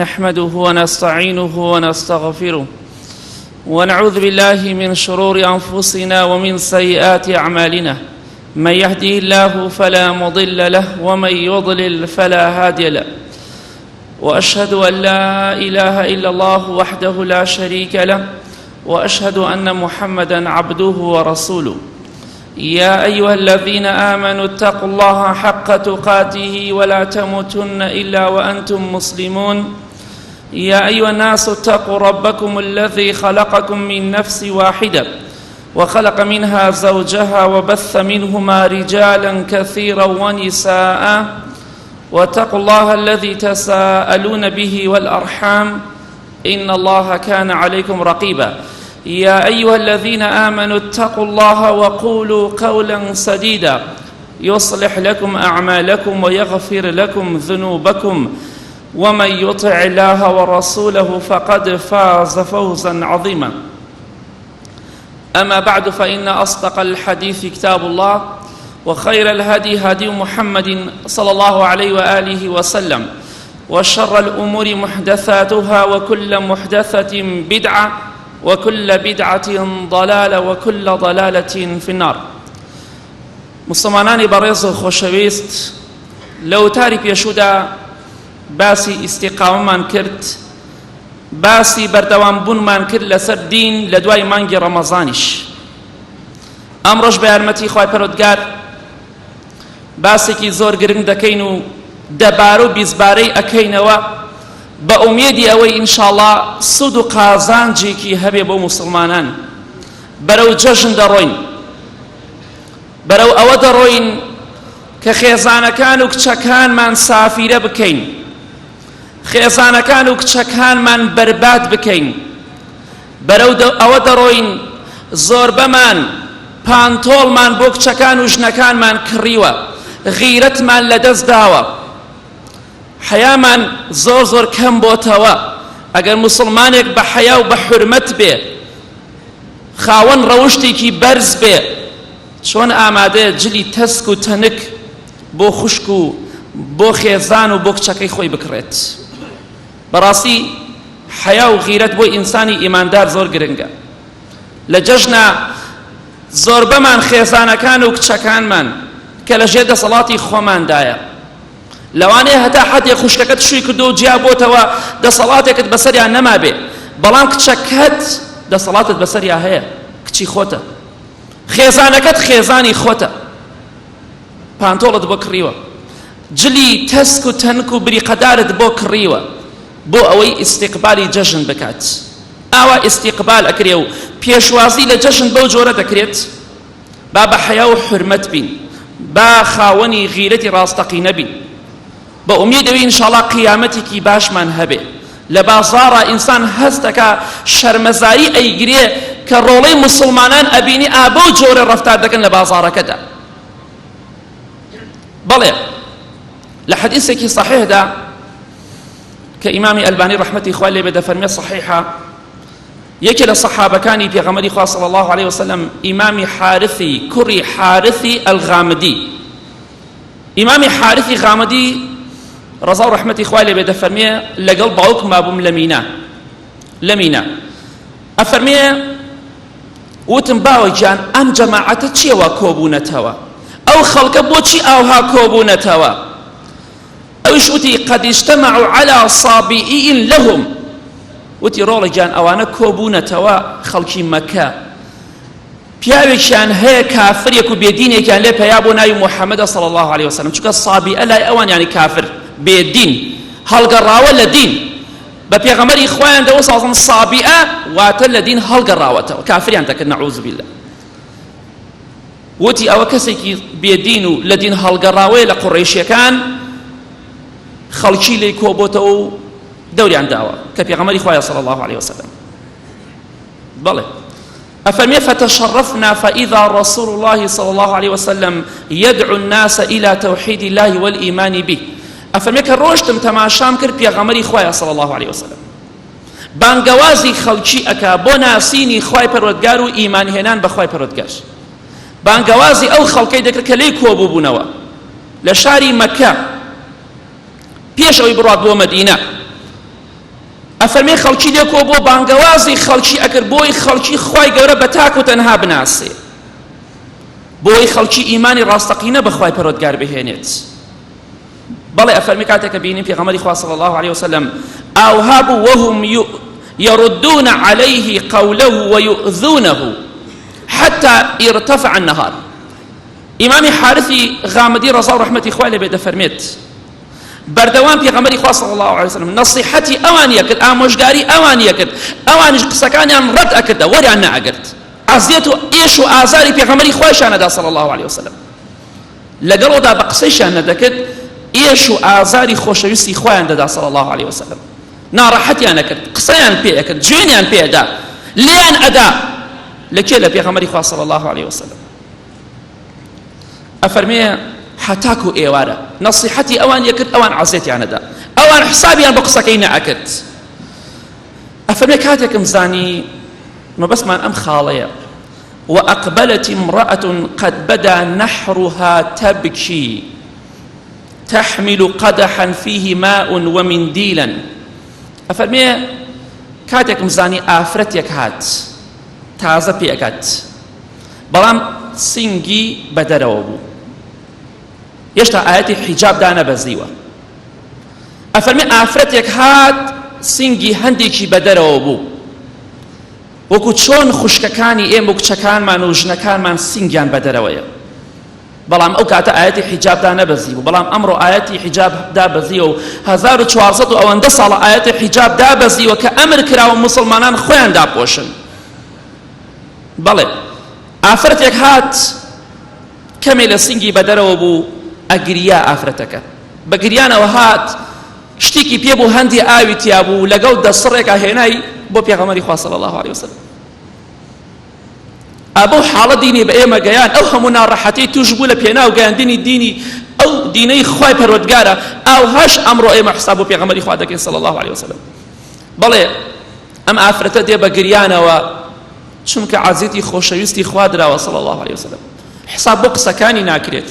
نحمده ونستعينه ونستغفره ونعوذ بالله من شرور أنفسنا ومن سيئات أعمالنا. من يهده الله فلا مضل له ومن يضلل فلا هادي له، وأشهد أن لا إله إلا الله وحده لا شريك له، وأشهد أن محمدا عبده ورسوله. يا أيها الذين آمنوا اتقوا الله حق تقاته ولا تموتن إلا وأنتم مسلمون. يا أيها الناس اتقوا ربكم الذي خلقكم من نفس واحدة وخلق منها زوجها وبث منهما رجالا كثيرا ونساء، واتقوا الله الذي تساءلون به والأرحام إن الله كان عليكم رقيبا. يا أيها الذين آمنوا اتقوا الله وقولوا قولا سديدا يصلح لكم أعمالكم ويغفر لكم ذنوبكم، ومن يطع الله ورسوله فقد فاز فوزا عظيما. أما بعد، فإن أصدق الحديث كتاب الله، وخير الهدي هدي محمد صلى الله عليه وآله وسلم، وشر الأمور محدثاتها، وكل محدثة بدعة، وكل بدعة ضلالة، وكل ضلالة في النار. مسلمانانی بەڕێز و خۆشەویست، لەو تاری پێشوودا باسی ئیستیقامەمان کرد، باسی بەردەوامبوونمان کرد لەسەر دین لە دوای مانگی ڕەمەزانیش. ئەمڕۆژ بە یارمەتی خوای پەروەردگار باسێکی زۆر گرنگ دەکەین و دەبارە و بیزبارەی ئەکەینەوە بە ئومێدی ئەوەی ئینشاءڵڵا سود و قازانجێکی هەبێ بۆ موسڵمانان. بەرەو جەژن دەڕۆین، بەرەو ئەوە دەڕۆین کە خێزانەکان و کچەکانمان سافیرە بکەین، خێزانەکان و کچەکانمان بەرباد بکەین. بەرەو ئەوە دەڕۆین زۆربەمان پانتۆڵمان بۆ کچەکان و ژنەکانمان کڕیوە، غیرەتمان لەدەست داوە، حەیامان زۆر زۆر کەم بۆتەوە. ئەگەر موسڵمانێک بە حەیا و بە حورمەت بێ، خاوەن ڕەوشتێکی بەرز بێ، چۆن ئامادەیە جلی تەسک و تەنک بۆ خوشک و بۆ خێزان و بۆ کچەکەی خۆی بکڕێت. بەڕاستی حەیا و غیرەت بۆی ئینسانی ئیماندار زۆر گرنگە. لە جەژنە زۆربەمان خێزانەکان و کچەکانمان کە لە ژێر دەسەڵاتی خۆماندایە، لەوانەیە هەتا حەدێک خوشکەکەت شووی کردو و جیا بۆتەوە دەسەڵاتێکت بەسەریان نەما بێ، بەڵام کچەکەت دەسەڵاتت بەسەریا هەیە، کچی خۆتە، خێزانەکەت خێزانی خۆتە، پانتۆڵت بۆ کڕیوە، جلی تەسک و تەنک و بریقەدارت بۆ کڕیوە بۆ ئەوەی ئیستیقبالی جەژن بکات. ئاوا ئیستیقبال ئەکرێ و پێشوازی لە جەژن بەو جۆرە دەکرێت. با بە حەیا و حورمەت بین، با خاوەنی غیرەتی ڕاستەقینە بین، بە ئومێدەوەی ئینشاءڵڵا قیامەتێکی باشمان هەبێ. لە بازاڕە ئینسان هەستەکە شەرمەزاری ئەیگرێ کە ڕۆڵەی موسڵمانان ئەبینی ئابە و جۆرە ڕەفتار دەکەن لە بازاڕەکەدا. بەڵێ لە حەدیثێکی صحیحدا کە ئیمامی ئەلبانی ڕەحمەتی خوای لێ بێ دەفەرمێت صحیحە، یەکێ لە سەحابەکانی پێغەمبەری خوا صلی الله علیه وسلم، ئیمامی حارثی کوڕی حارثی ئەلغامدی، ئیمامی حارثی غامدی ڕەزا و ڕەحمەتی خوای لێ بێ دەفەرمێ لەگەڵ باوکما بووم لە مینا ئەفەرمێ وتم باوە گیان ئەم جەماعەتە چیەوە کۆبوونەتەوە، ئەو خەڵکە بۆچی ئاوها کۆبوونەتەوە؟ ئەویش وتی قەد اجتمعوا على صابئین لهم، وتی ڕۆڵە گیان ئەوانە کۆبوونەتەوە خەڵکی مەکە، پیاوێکیان هەیە کافرێک و بێدینێکیان لێ پەیا بۆ ناوی محەممەدە صلی الله عليه وسلم، چونکە سابئە لای ئەوان یعنی کافر بێدین هەڵگەڕاوە لە دین. بە پێغەمبەری خوایان دەوە سازم سابئە واتە لە دین هەڵگەڕاوەتەوە، کافریان دەکرد نەعوذ بالله. وتی ئەوە کەسێکی بێدین و لە دین هەڵگەڕاوەیە لە قوڕەیشیەکان، خەڵکی لێی کۆبۆتەوە و دەوریان داوە کە پێغەمبەری خوایە صلی الله عليه وسلم. بەڵێ أفرمي فتشرفنا فإذا رسول الله صلى الله عليه وسلم يدعو الناس إلى توحيد الله والإيمان به. أفرمي كروشتم تماشام كر بيغمري خوايا صلى الله عليه وسلم بانگوازي خلقي أكا بوناسيني خواي پروردگار و إيمان هنان بخواي پروردگار بانگوازي أو خلقي دكر كلي كوبو بونوا لشاري مكة بيش أو يبراد بو مدينة ئەفەرمێ خەڵکی لێکۆ بۆ بانگەوازی خەڵکی ئەکرد بۆی خەڵکی خوای گەورە بە تاک و تەنها بناسێ، بۆی خەڵکی ئیمانی ڕاستەقینە بەخوای پەروەردگار بهێنێت. بەڵێ ئەفەرمی کاتێک کە بینیم پێغەمبەری خوا صلی الله عليه وسلم ئاوها بوو وهم يردون عليه قوله ويؤذونه حتى ارتفع النهار. ئیمامی حارثی غامدی ڕەزا و ڕەحمەتی خوای لێبێ دەفەرمێت بەردەوام پێغەمبەری خوا صلی الله عليه وسلم نەسیحەتی ئەوانیە کرد، ئامۆژگاری ئەوانیە کرد، ئەوانیش قسەکانیان ڕەت ئەکردە، وەریان نەئەگرت، ئەزیەت و ئێش و ئازاری پێغەمبەری خوایشان نەدا صلی الله عليه وسلم. لەگەڵەوەدا بە قسەیشان نەدەکرد، ئێش و ئازاری خۆشەویستی خۆیان دەدا صلی الله عليه وسلم، ناڕەحەتیان نەکرد، قسەیان پێ ئەکرد، جوێنیان پێدا، لێیان ئەدا لەکێ لە پێغەمبەری خوا صلی الله عليه وسلم. ئەفەرمێ حتاکو ئێوارە نەسیحەتی ئەوان یەکرد، ئەوان عەزیەتیان نەدا، ئەوان حسابیان بە قسەکەی نەئەکرد. ئەفەرمێ کاتێکم زانی مەبەستمان ئەم خاڵەیە وأقبلت امرأة قد بدا نحرها تبكي تحمل قدحا فيه ماء ومنديلا. ئەفەرمێ کاتێکم زانی ئافرەتێک هات تازە پێکات، بەڵام سینگی بەدەرەوە بوو، هێشتا ئاەتی حیجاب دانەبەزیوە. ئەفەرمێ ئافرەتێک هات سینگی هەندێکی بەدەرەوە بوو، وەکو چۆن خوشکەکانی ئێمە و کچەکانمان و ژنەکانمان سینگیان بەدەرەوەیە، بەڵام ئەو کاتە ئاەتی حیجاب دانەبەزی بوو. بەڵام ئەمڕۆ ئاەتی حیجاب دابەزیوە و 1400 و ئەوەندە ساڵە ئاەتی حیجاب دابەزیوە کە ئەمر کراوە مسلمانان خۆیان داپۆشن. بەڵێ ئافرەتێک هات کەمێ لە سینگی بەدەرەوە بوو، ئەگریا ئافرەتەکە، بە گریانەوە هات، شتێکی پێ بوو، هەندی ئاوی تیا بوو، لەگەڵ دەسڕێکا هێنای بۆ پێغەمبەری خوا صلی الله عليه وسلم. ئەبەو حاڵە دینی بە ئێمە گەیان، ئەو هەموو ناڕەحەتەی توش بوو لە پێناو گەیاندنی دینی ئەو دینەی خوای پەروەردگارە، ئاوهاش ئەمڕۆ ئێمە حساب بۆ پێغەمبەری خوا دەکەین صلی الله عليه وسلم. بەڵێ ئەم ئافرەتە دێ بە گریانەوە چونکە عەزیەتی خۆشەویستی خوا دراوە صلی الله عليه وسلم، حساب بۆ قسەکانی ناکرێت.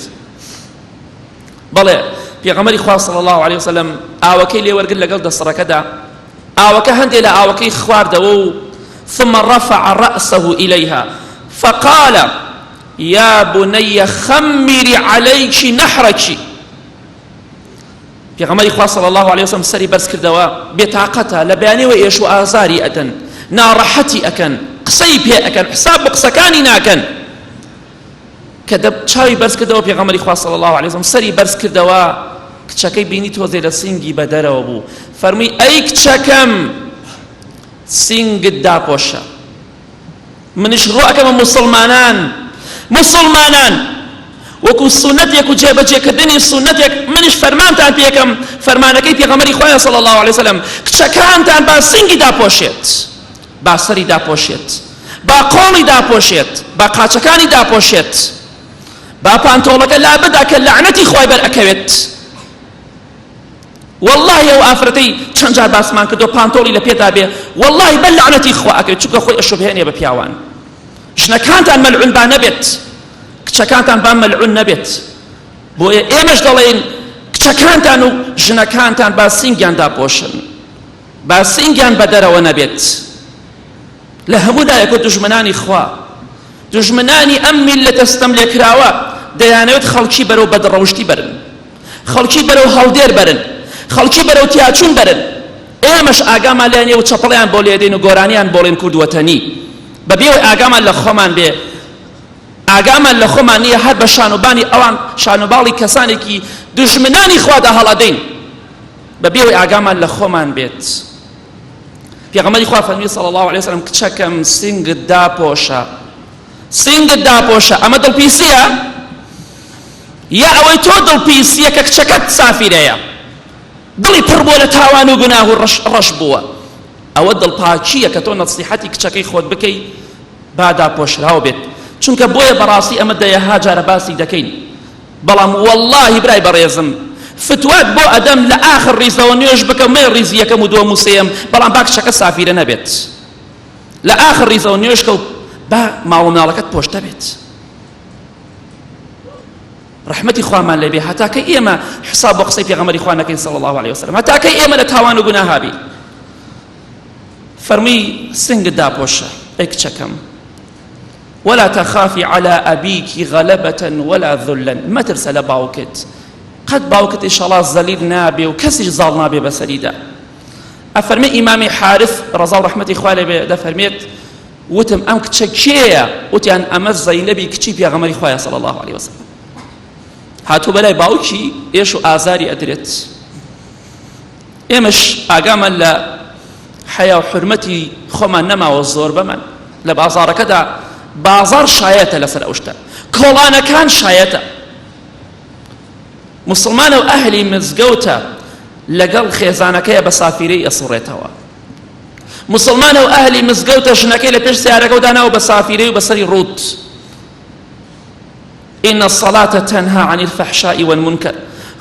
بەڵێ پێغەمبەری خوا صلی الله عليه وسلم ئاوەکەی لێ وەرگرت لەگەڵ دەسڕەکەدا، ئاوەکە هەندێک لە ئاوەکەی خواردەوە و ثم رفع رأسه إليها فقال يا بني خمري عليك نحرك. پێغەمبەری خوا صلی الله عليه وسلم سەری بەرز کردەوە، بێتاقەتە لە بەیانەوە ئێش و ئازاری ئەدەن، ناڕەحەتی ئەکەن، قسەی پێ ئەکەن، حساب بە قسەکانی ناکەن. کە چاوی بەرز کردەوە پێغەمبەری خوا صلی الله عليه وسلم سەری بەرز کردەوە، کچەکەی بینی تۆزێ لە سینگی بەدەرەوە بوو، فەرمووی ئەی کچەکەم سینگت داپۆشە، منیش ڕۆ ئەکەمە مسلمانان وەکو سونەتێک و جێبەجێکردنی سونەتێک منیش فەرمانتان پێکەم، فەرمانەکەی پێغەمبەری خوایە صلی الله عليه وسلم، کچەکانتان با سینگی داپۆشێت، با سەری داپۆشێت، با قۆڵی داپۆشێت، با قاچەکانی داپۆشێت، با پانتۆڵەکە لا بدا کە لعنەتی خوای بەر ئەکەوێت. والله ئەو ئافرەتەی چەند جار باسمان کردو پانتۆڵی لە پێدا بێ، والله بەر لعنەتی خوا ئەکەوێت، چونکە خۆی ئەشوبهێنێ بە پیاوان. ژنەکانتان مەلعون با نەبێت، کچەکانتان با مەلعون نەبێت. بۆیە ئێمەش دەڵێن کچەکانتان و ژنەکانتان با سینگیان داپۆشن، با سینگیان بەدەرەوە نەبێت. لە هەموودایەکە دوژمنانی خوا، دوژمنانی ئەم میلەتە ستەملێکراوە دەیانەوێت خەڵکی بەرەو بەدڕەوشتی بەرن، خەڵکی بەرەو هەڵدێر بەرن، خەڵکی بەرەو تیاچون بەرن. ئێمەش ئاگامان لێنێ و چەپەڵیان بۆ لێدەین و گۆرانیان بۆڵێن کوردوەتەنی، بەبێەوەی ئاگامان لە خۆمان بێ، ئاگامان لە خۆمان نییە هەر بە شانوبانی ئەوان شانوباڵی کەسانێکی دوژمنانی خوادا هەڵەدەین، بەبێەوەی ئاگامان لە خۆمان بێت. پێغەمبەری خوا فەرمی صلی الله عليه وسلم کچەکەم سینگت داپۆشە، سینگت داپۆشە. ئەمە دڵپیسیە یا ئەوەی تۆ دڵپیسیە کە کچەکەت سافیرەیە، دڵی پڕ بووە لە تاوان و گوناه و ڕەش بووە؟ ئەوە دڵپاکییە کە تۆ نەسیحەتی کچەکەی خۆت بکەی با داپۆشراوە بێت، چونکە بۆیە بەڕاستی ئەمە دەیەها جارە باسی دەکەین. بەڵام واللهی برای بەڕێزم فتوات بۆ ئەدەم لە ئاخر ڕیزەوە نوێژ بکەم مێ ڕیزی یەکەم و دووەم و سێم، بەڵام با کچەکە سافیرە نەبێت، لە ئاخر ڕیزەوە نوێژکە و با ماڵ و مناڵەکەت پۆشتە بێت. ڕحمەتی خوامان لێبێ هەتاکە ئێمە حساب بۆ قسەی پێغەمبەری خوا نەکەین صلی الله عليه وسلم، هەتاکە ئێمە لە تاوان و گوناها بین. فەرمووی سنگت داپۆشە ئەی کچەکەم ولا تخافي على أبيك غلبة ولا ذلا مترسە لە باوکت قەت باوکت ئینشاڵڵا زەلیل نابێ و کەسیش زاڵ نابێ بەسەریدا. ئەفەرمێ ئیمامی حارث ڕەزا و ڕەحمەتی خوا لێ بێ دەفەرمێت وتم ئەم کچە کێیە؟ وتیان ئەمە زەینەبی کچی پێغەمبەری خوایە صلی الله عليه وسلم. هاتوو بەلای باوکی ئێش و ئازاری ئەدرێت. ئێمەش ئاگامان لە حەیا و حورمەتی خۆمان نەماوە زۆر بەمان لە بازاڕەکەدا بازار شایەتە لەسەر ئەو شتە، کۆڵانەکان شایەتە. مسلمانە و ئەهلی مزگەوتە لەگەڵ خێزانەکەیە بە سافیرەی ئەسوڕێتەوە. مسلمانە و ئەهلی مزگەوتە ژنەکەی لە پێش سیارەکە داناوە بە سافیرەی و بەسەری ڕوت. إن الصلاة تنهى عن الفحشاء والمنكر.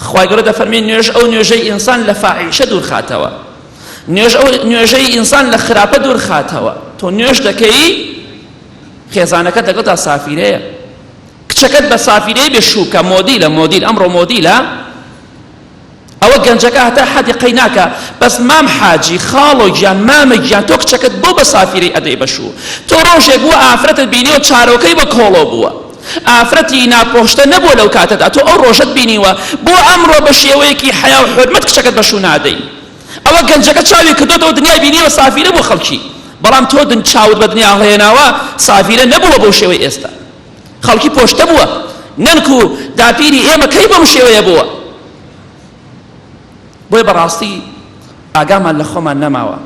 خوای گەورە دەفەرمێ نوێژ ئەو نوێژەی ئینسان لە فاحیشە دوور خاتەوە، نوێژ ئەو نوێژەی ئینسان لە خراپە دوور خاتەوە. تۆ نوێژ دەکەی خێزانەکەت لەگەڵ تا سافیرەیە، کچەکەت بە سافیرەی بێ شووکە مۆدیلە مۆدیل ئەمڕۆ مۆدیلە ئەوە گەنجەکە هەتا حەدی قەی ناکە بەس مام حاجی خاڵۆ گیان مامە گیان تۆ کچەکەت بۆ بە سافیرەی ئەدەی بەشوو. تۆ ڕۆژێک بووە ئافرەتت بینی و چارۆکەی بە کۆڵۆ بووە، ئافرەتی ناپۆشتە نەبووە لەو کاتەدا، تۆ ئەو ڕۆژەت بینیوە بۆ ئەمڕۆ بە شێوەیەکی حەیا و حورمەت کچەکەت بەشوو نادەی. ئەوە گەنجەکە چاوی کردوتەوە دنیای بینیوە سافیرە بۆ خەڵکی، بەڵام تۆ چاوت بە دنیا هێناوە سافیرە نەبووە بەو شێوەی ئێستا. خەڵکی پۆشتە بووە، نەنکو داپیری ئێمە کەی بەم شێوەیە بووە. بۆیە بەڕاستی ئاگامان لە خۆمان نەماوە،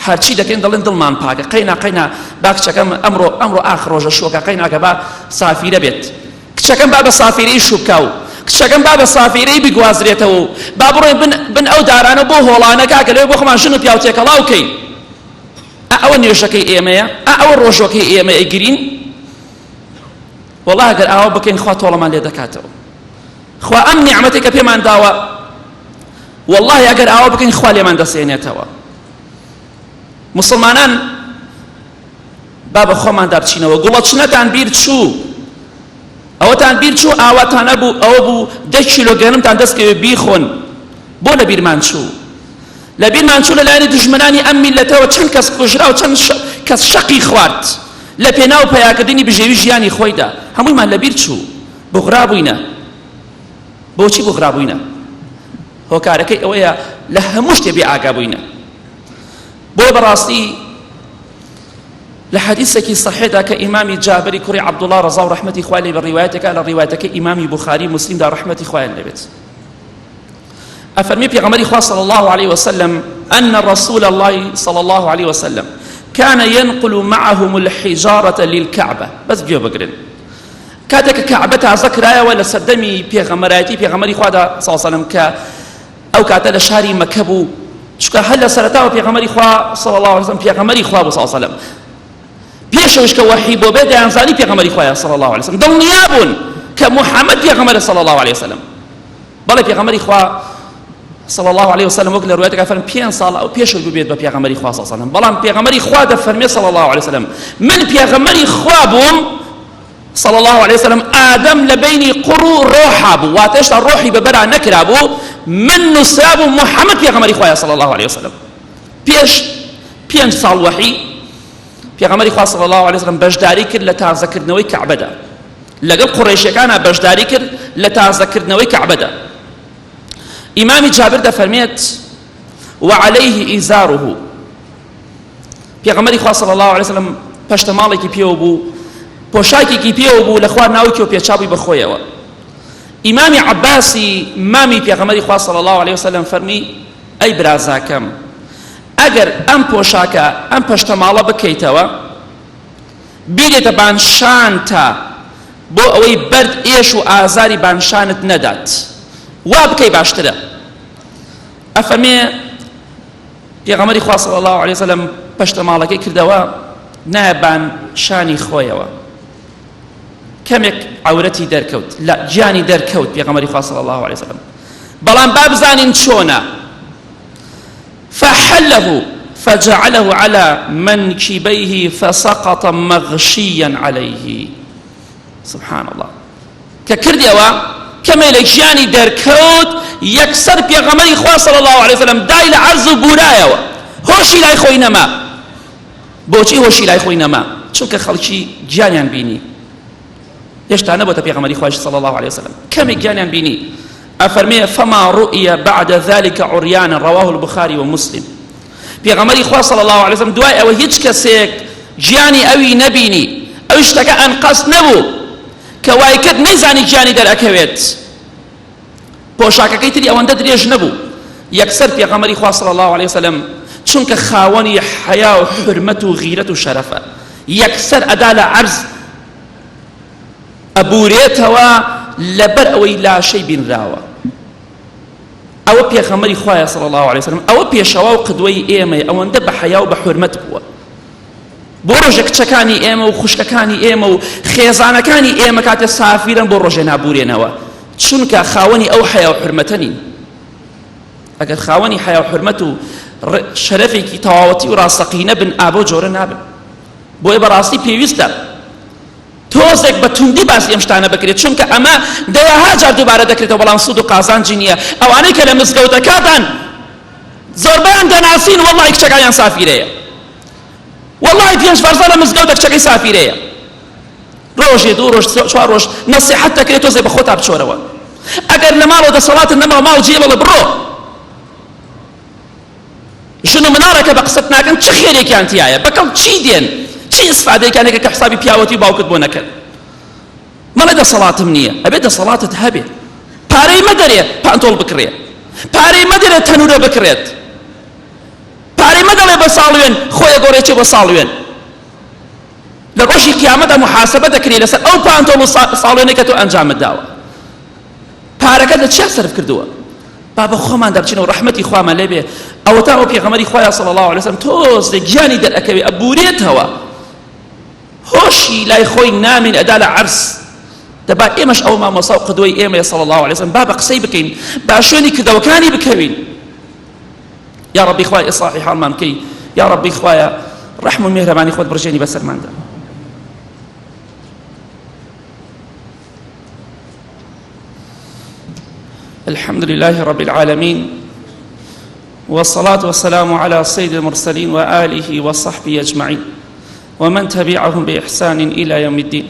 هەرچی دەکەین دەڵێن دڵمان پاکە، قەینا قەینا با کچەکەم ئەمڕۆ ئاخر ڕۆژە شووەکە قەیناکە با سافیرە بێت، کچەکەم با بە سافیرەی شووبکە و کچەکەم با بە سافیرەی بگوازرێتەوە و با بڕۆین بن ئەو دارانە بۆ هۆڵانە کاکە لەوێ بۆ خۆمان ژن و پیا و تێکەڵاو بکەین. ئەوە نوێژەکەی ئێمەیە؟ ئەوە ڕۆژەکەی ئێمە ئەیگرین؟ وەڵڵا ئەگەر ئاوا بکەین خوا تۆڵەمان لێ دەکاتەوە. خوا ئەم نیعمەتێک کە پێمان داوە والله ئەگەر ئاوا بکەین خوا لێمان دەسێنێتەوە. مسلمانان با بە خۆماندا بچینەوە، گوڵە چنەتان بیر چوو، ئەوەتان بیر چوو ئاواتان نەبوو ئەوە بوو 10 کیلۆ گەنمتان دەستکەوێ بیخۆن، بۆ لە بیرمان چوو؟ لە بیرمان چوو لەلایەنی دوژمنانی ئەم میلەتەوە چەند کەس کوژرا و چەند کەس شەقی خوارد لە پێناو پەیاکردنی بژێوی ژیانی خۆیدا، هەموویمان لە بیر چوو، بغرا بووینە. بۆچی بغرا بووینە؟ هۆکارەکەی ئەوەیە لە هەموو شتێ بێ ئاگا بووینە. بۆ بەڕاستی لە حەدیثێکی صحیحدا کە ئیمامی جابری کوڕی عەبدوڵڵا ڕەزا و ڕەحمەتی خوای لێ بە ڕیوایەتێکە لە ڕیوایەتەکەی ئیمامی بوخاری مسلیمدا ڕەحمەتی خوایان لێ بێت، أفرمي بيغمري خواه صلى الله عليه وسلم أن رسول الله صلى الله عليه وسلم كان ينقل معهم الحجارة للكعبة. بس بيو بقرن كاتك كعبتها ذكرايا ولا سردمي بيغمراتي بيغمري خواه صلى الله عليه وسلم أو كاتل شهري مكبو شكا هلا سرتاو بيغمري خواه صلى الله عليه وسلم بيغمري خواه صلى الله عليه وسلم بيشوش كوحي بوبيد أنزاني بيغمري خواه صلى الله عليه وسلم دل نياب كمحمد بيغمري صلى الله عليه وسلم بلا بيغمري خواه صلى الله عليه وسلم وكل روايتك فرم 5 سال او پیش بو بيد بيغمري خوا صلى الله عليه وسلم بلان بيغمري خوا ده فرمي صلى الله عليه وسلم من بيغمري خوا بوم صلى الله عليه وسلم آدم لبيني قرو روحا بو واتش الروحي ببرع نكرابو من نساب محمد بيغمري خوا صلى الله عليه وسلم پیش 5 سال وحي بيغمري خوا صلى الله عليه وسلم بجداري كر لتذكرنوي كعبه ده لقل قريش كان بجداري كر لتذكرنوي كعبه ده إمام جابر ده فرميت وعليه إزاره پیغمبری خواه صلی الله علیه وسلم پشتمالی کی پیو بو پوشاکی کی پیو بو لخوار ناوی کی پیچابی بخویه و امام عباسی مامی پیغمبری خواه صلی الله علیه وسلم فرمی ای برازاکم اگر ام پوشاکا ام پشتمالا بکیتوا بیدت بانشانتا بو اوی برد ایش و آزاری بانشانت ندات وابكي باشترى أفرمي پیغمبری خواه صلی الله علیه وسلم پشت مالکی کردوا نابان شانی خویوا کمک عورتی درکوت لا جانی درکوت پیغمبری خواه صلی الله علیه وسلم بلان باب زانین چونا فحله فجعله على منكبيه فسقط مغشيا عليه سبحان الله ككرديوا كميلك جاني دركوت يكسر بيغمري خواه صلى الله عليه وسلم دايل عرض بورايا هوشي لا يخوي نما بۆچی هۆشی لای خۆی نەما؟ چونکە خەڵکی گیانیان بینی. هێشتا نەبووتە پێغەمبەری خوا صلی الله عليه وسلم، کەمێک گیانیان بینی. ئەفەرمێ فما رؤي بعد ذلك عريانا رواه البخاري ومسلم. پێغەمبەری خوا صلی الله عليه وسلم دوای ئەوە هیچ کەسێک گیانی ئەوی نەبینی، ئەو شتەکە ئەنقەس نەبوو کە وای کرد نەیزانی گیانی دەرئەکەوێت، پۆشاکەکەی تری ئەوەندە درێژ نەبوو. یەکسەر پێغەمبەری خوا صلی الله عليه وسلم چونکە خاوەنی حیا و حرمەت و غیرەت و شەرەفە، یەکسەر ئەدا لە عەرز ئەبورێتەوە لەبەر ئەوەی لاشەی بینراوە. ئەوە پێغەمبەری خوایە صلی الله عليه وسلم، ئەوە پێشەوا و قدوەی ئێمەیە، ئەوەندە بە حیا و بە حورمەت بووە. بۆ ڕۆژێ کچەکانی ئێمە و خوشکەکانی ئێمە و خێزانەکانی ئێمە کاتێ سافیرن بۆ ڕۆژێ نابورێنەوە، چونکە خاوەنی ئەو حیا و حورمەتە نین. ئەگەر خاوەنی حیا و حورمەت و شەرەفێکی تەواوەتی و ڕاستەقینە بن، ئابۆ جۆرە نابن. بۆیە بەڕاستی پێویستە تۆزێک بە توندی باسی ئەم شتانە بکرێت، چونکە ئەمە دەیاها جار دووبارە دەکرێتەوە، بەڵام سوود و قازانجی نییە. ئەوانەی کە لە مزگەوتەکاتان زۆربەیان دەناسین وەڵڵی کچەکانیان سافیرەیە، وەڵڵی پێنج فەرزە لە مزگەوتە کچەکەی سافیرەیە، ڕۆژێ دوو ڕۆژ چوار ڕۆژ نەسیحەت دەکرێت تۆزێ بە خۆتا بچۆرەوە. ئەگەر لە ماڵەوە دەسەڵاتت نەماوە ماڵ جێ بڵێ بڕۆ، ژن و مناڕێکە بە قسەت ناکەن چ خێرێکیان تایە، بەکەڵ چی دێن، چی ئیسفادەیەکانێکە کە حسابی پیاوەتی باوکت بۆ نەکرد. مەڵێ دەسەڵاتم نییە، ئەبێ دەسەڵاتت هەبێ، پارەی مەدەرێ پانتۆڵ بکڕێ، پارەی مەدەرێت تەنورە بکرێت، پارەی مەدەڵێ بە ساڵوێن خۆیە گۆڕێکی بۆ ساڵوێن. لە ڕۆژی قیامەتە محاسبە دەکرێت لەسەر ئەو پانتۆڵ و ساڵوێنێکە تۆ ئەنجامت داوە. پارەکەت لە چیا سەرف کردووە؟ با بە خۆمان دەبچینەوە، ڕەحمەتی خوامان لێبێ. ئەوە تا ئەو پێغەمبەری خوایە صلی الله عليه وسلم تۆزێ گیانی دەرئەکەوێ، ئەبورێتەوە، هۆشی لای خۆی نامین، ئەدا لە عەرز. دەبا ئێمەش ئەو مامۆستا و قدوەی ئێمەیە صلی الله عليه وسلم، با بە قسەی بکەین، با شوێنی کردەوەکانی بکەوین. یا ربی خوای ئیصلاحی حاڵمان بکەی، یا ربی خوایە ڕەحم و میهرەبانی خۆت بڕژێنی بەسەرماندا. الحمد لله رب العالمين، والصلاة والسلام على سيد المرسلين وآله وصحبه أجمعين ومن تبعهم بإحسان إلى يوم الدين.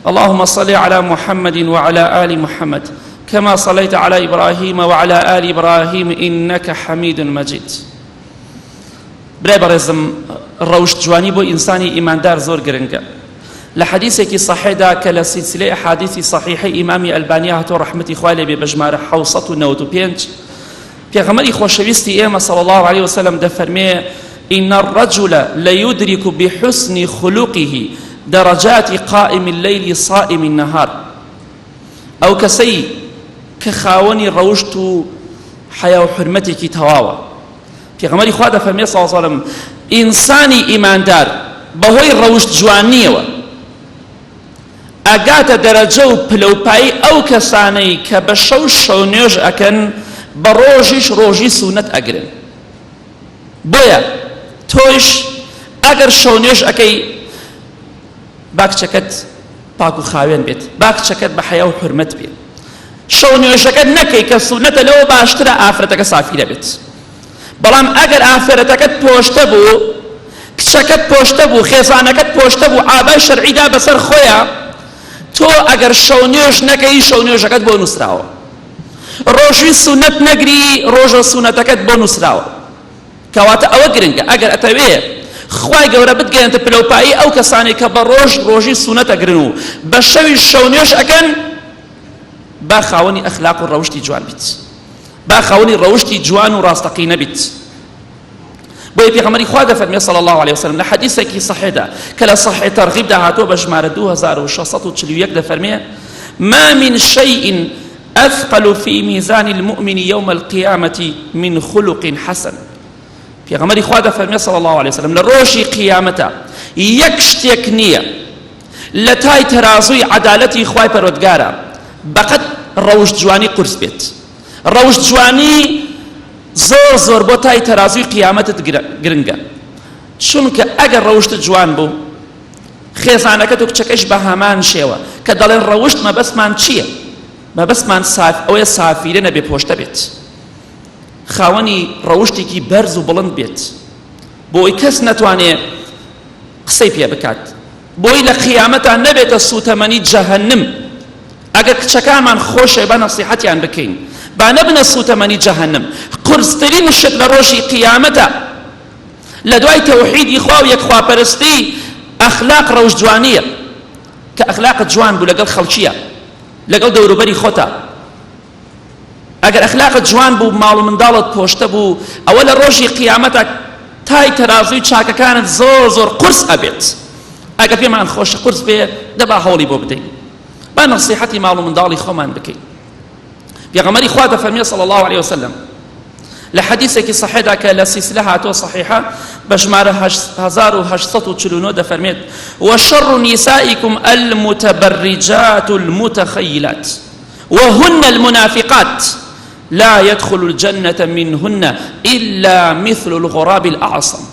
اللهم صل على محمد وعلى آل محمد كما صليت على إبراهيم وعلى آل إبراهيم إنك حميد مجيد. برای بەڕێزم ڕەوشت جوانی بۆ ئینسانی ئیماندار زۆر گرنگە. لە حەدیثێکی صحیحدا کە لە سلسلەی ئەحادیثی صحیحەی ئیمامی ئەلبانی هاتۆ ڕەحمەتی خوای لێبێ بە ژمارە 795، پێغەمبەری خۆشەویستی ئێمە صلی الله عليه وسلم دەفەرمێ إن الرجل ليدرك بحسن خلقه درجات قائم الليل صائم النهار. ئەو کەسەی کە خاوەنی ڕەوشت و حیا و حورمەتێکی تەواوە، پێغەمبەری خوا دەفەرمێ صلی الله عليه وسلم ئینسانی ئیماندار بەهۆی ڕەوشت جوانیەوە ئەگاتە دەرەجە و پلەپایی ئەو کەسانەی کە بە شەو نوێژ ئەکەن، بە ڕۆژیش ڕۆژی سونەت ئەگرن. بۆیە تۆش ئەگەر شەو نوێژ ئەەکەی، با کچەکەت پاک و خاوێن بێت، با کچەکەت بە حیا و حورمەت بێت، شەو نوێژەکەت نەکەی کە سونەتە لەوە باشترە ئافرەتەکە سافیرە بێت. بەڵام ئەگەر ئافرەتەکەت پۆشتە بوو، کچەکەت پۆشتە بوو، خێزانەکەت پۆشتە بوو، ئابای شەرعیدا بەسەر خۆیە، تۆ ئەگەر شەو نوێژ نەکەی شەو نوێژەکەت بۆ نووسراوە، ڕۆژی سونەت نەگری ڕۆژە سونەتەکەت بۆ نووسراوە. کەواتە ئەوە گرنگە ئەگەر ئەتەوێ خوای گەورە بتگەێنتە پلەپایی ئەو کەسانی کە بە ڕۆژی سونەت ئەگرن و بە شەوی شەو نوێژ ئەکەن، با خاوەنی ئەخلاق و ڕەوشتی جوان بیت، با خاوەنی ڕەوشتی جوان و ڕاستەقینە بیت. بۆیە پێغەمبەری خوا دەفەرمێ صلی الله عليه وسلم لە حەدیثێکی صحیحدا کە لە صحیح تەرغیبدا هاتووە بە ژمارە 2641 دەفەرمێ ما من شيء أثقل في ميزان المؤمن يوم القيامة من خلق حسن. پێغەمبەری خوا دەفەرمێ صلی الله عليه وسلم لە ڕۆژی قیامەتە یەک شتێک نییە لە تای تەرازووی عەدالەتی خوای پەروەردگارە بەقەد ڕەوشت جوانی قورس بێت. ڕەوشت جوانی زۆر بۆ تای تەرازووی قیامەتت گرنگە، چونکە ئەگەر ڕەوشتت جوان بوو، خێزانەکەت و کچەکەش بە هەمان شێوە کە دەڵێن ڕەوشت مەبەستمان چییە؟ مەبەستمان ئەوەیە سافیرە نەبێ، پۆشتە بێت، خاوەنی ڕەوشتێکی بەرز و بڵند بێت، بۆی کەس نەتوانێ قسەی پێ بکات بۆی لە قیامەتان نەبێتە سوتەمەنی جەهەنم. ئەگەر کچەکانمان خۆشە با نەسیحەتیان بکەین، با نەبنە سوتەمەنی جەهەنم. قورسترین شت لە ڕۆژی قیامەتە لە دوای تەوحیدی خوا و یەکخواپەرستی ئەخلاق ڕەوش جوانیە، کە ئەخلاقت جوان بوو لەگەڵ خەڵکیە، لەگەڵ دەوروبەری خۆتە. ئەگەر ئەخلاقت جوان بوو، ماڵ و منداڵت پۆشتە بوو، ئەوە لە ڕۆژی قیامەتە تای تەرازوی چاکەکانت زۆر زۆر قورس ئەبێت. ئەگەر پێمان خۆشە قورس بێ، دەبا هەوڵی بۆ بدەین، با نەسیحەتی ماڵ و منداڵی خۆمان بکەین. پێغەمبەری خوا دەفەرمێ صلی الله عليه وسلم لە حەدیثێکی صحیحدا کە لە سیلسلە هاتووە صحیحە بە ژمارە 1849 دەفەرمێت: وشر نسائكم المتبرجات المتخيلات وهن المنافقات لا يدخل الجنة منهن إلا مثل الغراب الأعصم.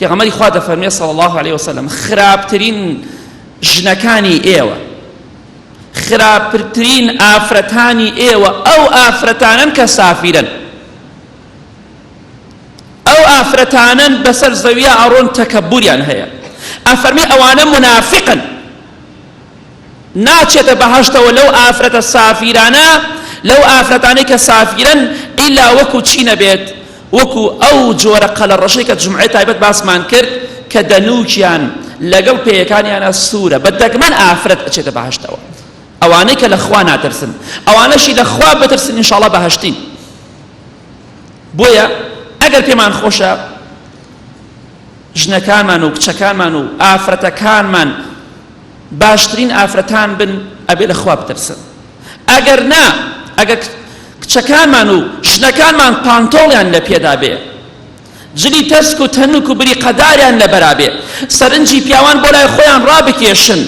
پێغەمبەری خوا دەفەرمێ صلی الله عليه وسلم خراپترین ژنەکانی ئێوە، خراپترین ئافرەتانی ئێوە ئەو ئافرەتانن کە سافیرن، ئەو ئافرەتانن بەسەر زەویە ئەڕۆن تەکەبوریان هەیە. ئەفەرمێ ئەوانە منافقن، ناچێتە بەهەشتەوە لەو ئافرەتە سافیرانە، لەو ئافرەتانەی کە سافیرن، ئیلا وەکو چی نەبێت، وەکو ئەو جۆرە قەلەڕەشەی کە جومعەی تایبەت باسمان کرد کە دەنووکیان لەگەڵ پێیەکانیانە سوورە، بە دەگمەن ئافرەت ئەچێتە بەهەشتەوە. ئەوانەی کە لە خوا ناترسن، ئەوانەشی لە خوا بترسن ئینشاءڵڵا بەهەشتین. بۆیە ئەگەر پێمان خۆشە ژنەکانمان و کچەکانمان و ئافرەتەکانمان باشترین ئافرەتان بن، ئەبێ لە خوا بترسن. ئەگەر نا، ئەگەر کچەکانمان و ژنەکانمان پانتۆڵیان لە پێدا بێ، جلی تەسک و تەنوک و بری قەداریان لە بەرابێ، سەرنجی پیاوان بۆ لای خۆیان ڕابکێشن،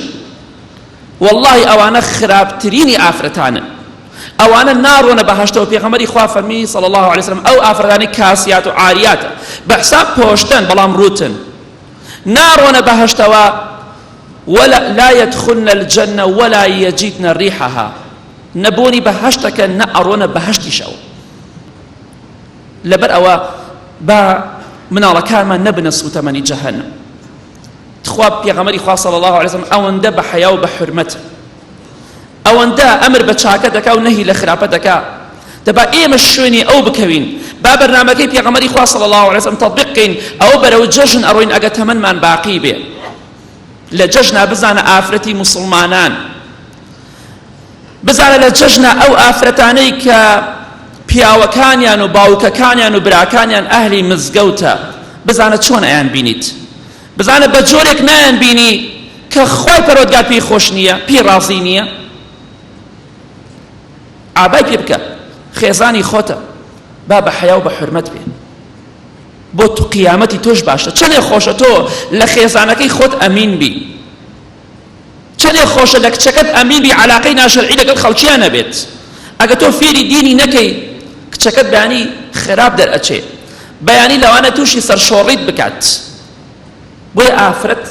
والله ئەوانە خراپترینی ئافرەتانن، ئەوانە ناڕۆنە بەهەشتەوە. پێغەمبەری خوا فەرمی صلی الله عليه وسلم ئەو ئافرەتانی کاسیات و عاریاتە، بەحساب پۆشتن بەڵام ڕوتن، ناڕۆنە بەهەشتەوە. ولا لا يدخلن الجنة ولا يجدن ريحها، نبوني بهشتك نأرون بهشتي شو لبر أوا با من الله كان ما نبنى سوتمني جهنم. تخواب بيغمري خوا صلى الله عليه وسلم أو ندى بحياة وبحرمته، أو ندى أمر بتشاكتك أو نهي لخرابتك، دبا إيه مشوني أو بكوين با برنامجي بيغمري خوا صلى الله عليه وسلم تطبيقين أو برو ججن أروين أجتمن من باقي به لججنا بزانا آفرتي مسلمانان، بزانا لججنا أو آفرتاني ك پیاوەکانیان و باوکەکانیان و براکانیان ئەهلی مزگەوتە، بزانە چۆن ئەیان بینیت، بزانە بە جۆرێک نایان بینی کە خۆی پەرۆتگار پێی خۆش نییە، پێی ڕازی نییە. ئابای پێ بکە، خێزانی خۆتە، با بە حەیا و بە حورمەت بێ، بۆ تو قیامەتی تۆش باشە. چەندێک خۆشە تۆ لە خێزانەکەی خۆت ئەمین بی، چەندێک خۆشە لە کچەکەت ئەمین بی، عەلاقەی ناشەرعی لەگەڵ خەڵکیان نەبێت. ئەگە تۆ فێری دینی نەکەی، کچەکەت بەیانی خراپ دەرئەچێ، بەیانی لەوانە تووشی سەرشۆڕیت بکات. بۆیە ئافرەت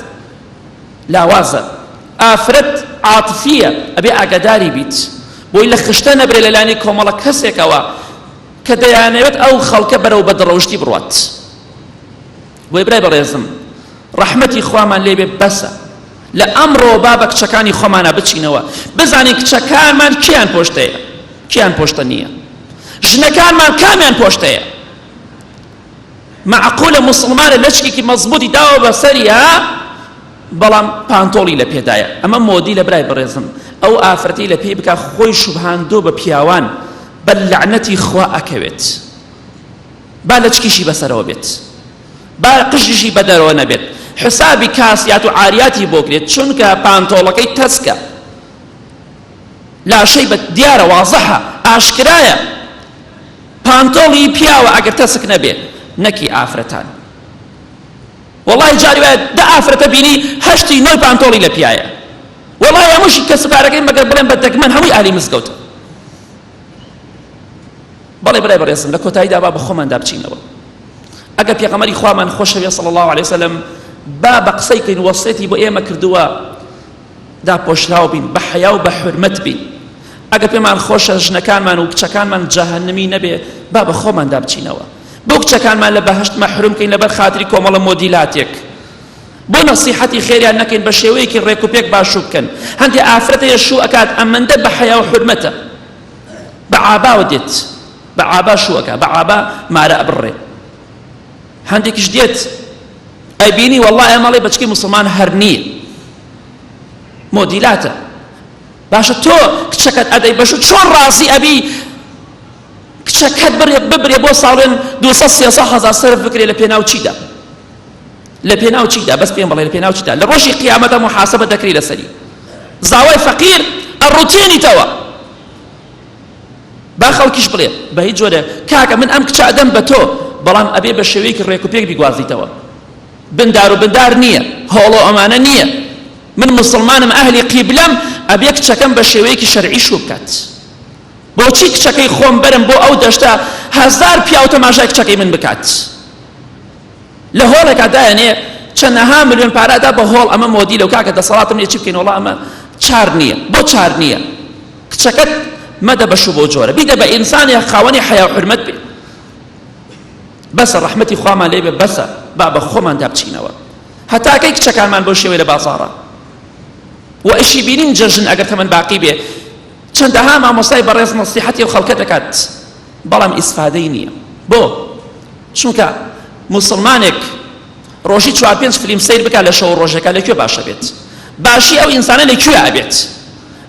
لاوازە، ئافرەت عاتفیە، ئەبێ ئاگاداری بیت، بۆی لە خشتە نەبرێ لەلایەنی کۆمەڵە کەسێکەوە کە دەیانەوێت ئەو خەڵکە بەرەو بەدڕەوشتی بڕوات. بۆی برای بەڕێزم، ڕەحمەتی خوامان لێبێ بەسە. لە ئەمڕۆ با بە کچەکانی خۆمانە بچینەوە، بزانین کچەکانمان کیان پۆشتەیە، کیان پۆشتە نییە، ژنەکانمان کامیان پۆشتەیە. معقولە مسلمانە لەچکێکی مەزبوطی داوە بەسەریە، بەڵام پانتۆڵی لە پێدایە. ئەمە مۆدی لە برای بەڕێزم، ئەو ئافرەتی لە پێی بکە خۆی شوبهاندۆ بە پیاوان بە لەعنەتی خوا ئەکەوێت، با لەچکیشی بەسەرەوە بێت، با قژیشی بەدەرەوە نەبێت، حسابی کاسیات و عاریاتی بۆکرێت، چونکە پانتۆڵەکەی تەسکە، لاشەی بە دیارە، وازەحە، ئاشکرایە. پانتۆڵی پیاوە ئەگەر تەسک نەبێ، نەکی ئافرەتان. وەڵای جاری وایە 10 ئافرەتە بینی 8 نۆی پانتۆڵی لە پیایە. وەڵای هەمووشی کە سپارەکەی مەگەر بڵێن بە دەگمەن هەمووی ئالی مزگەوتە. بەڵێ برای بەڕێزم، لە کۆتاییدا با بە خۆماندا بچینەوە. ئەگەر پێغەمبەری خوامان خۆشەویە صلی الله عليه وسلم با بە قسەی کەین وەسیەتی بۆ ئێمە کردووە، داپۆشراو بین، بە حەیا و بە حورمەت بین. ئەگەر پێمان خۆشە ژنەکانمان و کچەکانمان جەهەنەمی نەبێ، با بە خۆماندا بچینەوە، بۆ کچەکانمان لە بەهەشت مەحروم کەین لەبەر خاتری کۆمەڵە مۆدیلاتێک. بۆ نەسیحەتی خێریان نەکەین بە شێوەیەکی ڕێک و پێک باشوو بکەن هەندێک ئافرەتەیە شوو ئەکات ئەمەندە بە حەیا و حورمەتە بە عاباوە دێت بە عابا شوو ئەکا بە عابا مارە ئەبڕێ هەندێکیش دێت ئەبینی وەڵڵای ئەمەڵێ بەچکەی مسلمان هەر نییە مۆدیلاتە باشە تۆ کچەکەت ئەدەی بەشو چۆن ڕازی ئەبی کچەکەت ببرێ بۆ ساڵێن 200-300 هەزار سەرف بکرێ لە پێناو چیدا لە پێناو چیدا بەس پێم بڵێ لە پێناو چیدا لە ڕۆژی قیامەتە محاسبە دەکری لەسەری زاوای فەقیر ئەڕوتێنیتەوە با خەڵکیش بڵێ بە هیچ جۆرە کاکە من ئەم کچە ئەدەم بە تۆ بەڵام ئەبێ بە شێوەیەکی ڕێک و پێک بیگوازیتەوە بندار و بندار نییە هۆڵۆ ئەمانە نییە من مسلمانم ئەهلی قیبلەم ئەبێ کچەکەم بە شێوەیەکی شەرعی شوو بکات بۆچی کچەکەی خۆم بەرم بۆ ئەو دەشتا 1000 پیا و تەماشای کچەکەی من بکات لە هۆڵێکا دایەنێ چەندەها ملیۆن پارەدا بە هۆڵ ئەمە مۆدیلە و کاکە دەسەڵاتم لێ چی بکەین وەڵا ئەمە چار نییە بۆ چار نییە کچەکەت مەدە بەشوو بۆ جۆرە بیدە بە ئینسانی خاوەنی حەیا و حورمەت بێ بەسە ڕەحمەتی خوامان لێ بێ بەسە با بە خۆماندا بچینەوە هەتاکەی کچەکانمان بۆ شێوەیە لە بازاڕە و ئیشی بینین جەژن ئەگەر تەمەن باقی بێ چەندەها مامۆستای بەڕێز نەسیحەتی و خەڵکە دەکات بەڵام ئیسفادەی نییە بۆ چونکە مسلمانێک ڕۆژی 4-5 فیلم سیر بکات لە شەو ڕۆژەکە لەکوێ باشە بێت باشی ئەو ئینسانە لەکوێ ئەبێت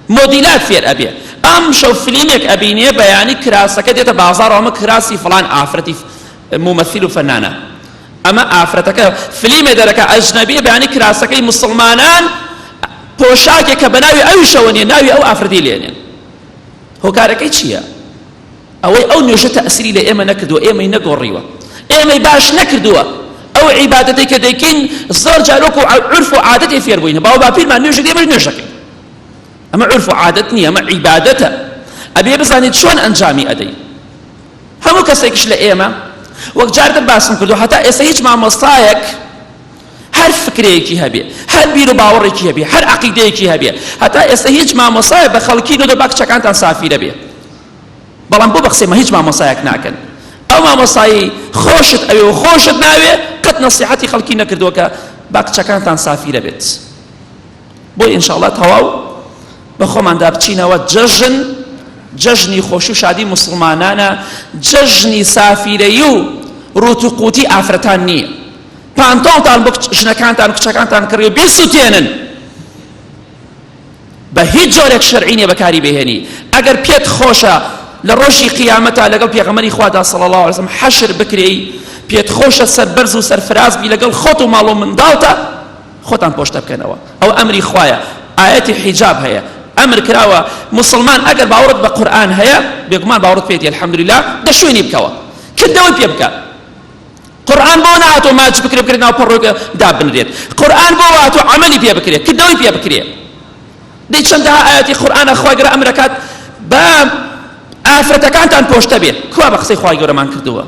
مۆدیلات فێر ئەبێ ئەم شەو فیلمێک ئەبینێ بەیانی کراسەکە دێتە بازاڕ ئەمە کراسی فڵان ئافرەتی ممثل و فەنانە ئەمە ئافرەتەکە فیلمێ دەرەکە ئەجنەبیە بەیانی کراسەکەی مسلمانان پۆشاکێک کە بە ناوی ئەوی شەوە نیە ناوی ئەو ئافرەتی لێنێن هۆکارەکەی چییە ئەوەی ئەو نوێژە تەئسیری لە ئێمە نەکردووە ئێمەی نەگۆڕیوە ئێمەی باش نەکردووە ئەو عیبادەتەی کە دەیکەین زۆر جارۆک و عرف و عادەتی فێر بووینە باو باپیرمان نوێژە دێمە نوێژەکەین ئەمە عرف و عادەت نییە ئەمە عیبادەتە ئەبێ بزانیت چۆن ئەنجامی ئەدەی هەموو کەسێکش لە ئێمە وەک جارتر باسم کردو هەتا ئێستا هیچ مامۆستایەک هەر فکرەیەکی هەبێ هەر بیر و باوەڕێکی هەبێ هەر عەقیدەیەکی هەبێ هەتا ئێستا هیچ مامۆستایە بە خەڵکی نۆ با کچەکانتان سافی دەبێ بەڵام بۆ بەخسێمە هیچ مامۆستایەک ناکەن ئەو مامۆستایی خۆشت ئەوێ و خۆشت ناوێ قەت نەسیحەتی خەڵکی نەکردووە کە با کچەکانتان سافی دەبێت بۆی ئینشاءڵڵا تەواو بە خۆماندا بچینەوە جەژنی خۆشی و شادی مسلمانانە جەژنی سافیرەیی و ڕوتوقوتی ئافرەتان نییە پانتۆڵتان بۆ ژنەکانتان و کچەکانتان کڕی و بیسووتێنن بە هیچ جۆرێک شەرعی نییە بەکاری بهێنی ئەگەر پێت خۆشە لە ڕۆژی قیامەتە لەگەڵ پێغەمبەری خوادا صلی الله علیه وسلم حەشر بکرێی پێت خۆشە سەربەرز و سەرفراز بی لەگەڵ خۆت و ماڵ و منداڵتە خۆتان پۆشتە بکەنەوە ئەو ئەمری خوایە ئاەتی حیجاب هەیە ئەمر کراوە مسلمان ئەگەر باوەڕت بە قورئان هەیە بێگومان باوەڕت پێێتی الحەمدولله دەشوێنی بکەوە کردەوەی پێ بکە قورئان بۆ نهاتۆ ماچ بکرێ بکرێت ناو پەڕۆکە دابنرێت قورئان بۆ هاتۆ عەمەلی پێ بکرێت کردەوەی پێ بکرێ دەی چەندەها ئاەتی قورئانە خوا گەورە ئەمر دەکات بە ئافرەتەکانتان پۆشتە بێ کوا بە قسەی خوای گەورەمان کردووە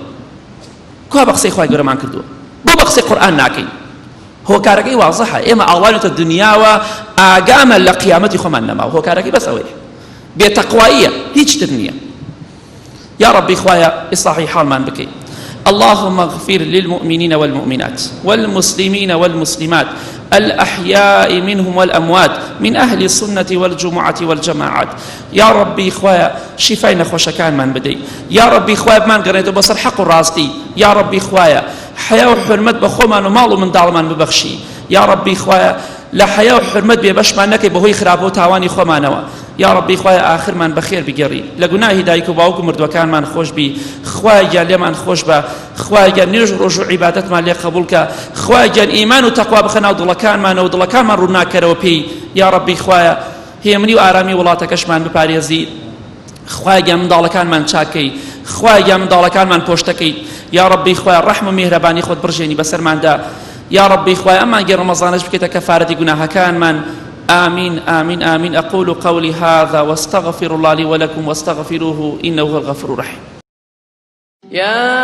کوا بە قسەی خوای گەورەمان کردووە بۆ بە قسەی قورئان ناکەین هۆکارەکەی وازەحە ئێمە ئاڵانێتە دنیاوە ئاگامە لە قیامەتی خۆمان نەماوە هۆکارەکەی بەس ئەوەیە بێتەقواییە هیچتر نییە یا ربی خوایە ئیسلاحی حاڵمان بکەی اللهم اغفر للمؤمنين والمؤمنات والمسلمين والمسلمات الأحياء منهم والأموات من أهل السنة والجمعة والجماعات يا ربي خوايا شفاينا خوشكان من بدي يا ربي خوايا من قريت بصر حق راستي يا ربي خوايا حياة وحرمت بخومان ومال من دالمان ببخشي يا ربي خوايا لا حياة وحرمت ببش ما نكي بهوي خرابو تاواني خومانوا يا ربي خوايا آخر من بخير بقري لقناه هدايك وباوكم مردوكان من خوش بي خوايا لمن خوش با خوايا نرجو رجوع عبادت ما لي قبولك خوايا إيمان وتقوى بخنا ودلكان ما ودلكان من رنا كروبي يا ربي خوايا هي مني وآرامي ولاتكش من بباريزي خوايا من دالكان من شاكي خوايا من دالكان من بوشتكي يا ربي خوايا الرحمة مهرباني خود برجيني بسر من دا يا ربي خوايا أما غير رمضانش بكتا كفارة قناها كان من آمين آمين آمين أقول قولي هذا واستغفر الله لي ولكم واستغفروه إنه هو الغفور الرحيم يا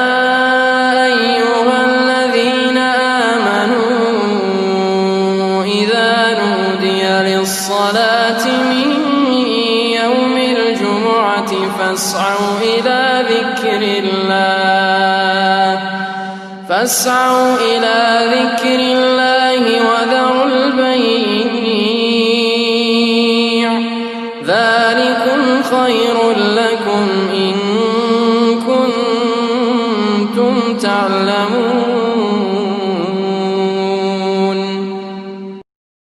أيها الذين آمنوا إذا نودي للصلاة من يوم الجمعة فاسعوا فاسعوا إلى ذكر الله وذروا البيع ذلكم خير لكم إن كنتم تعلمون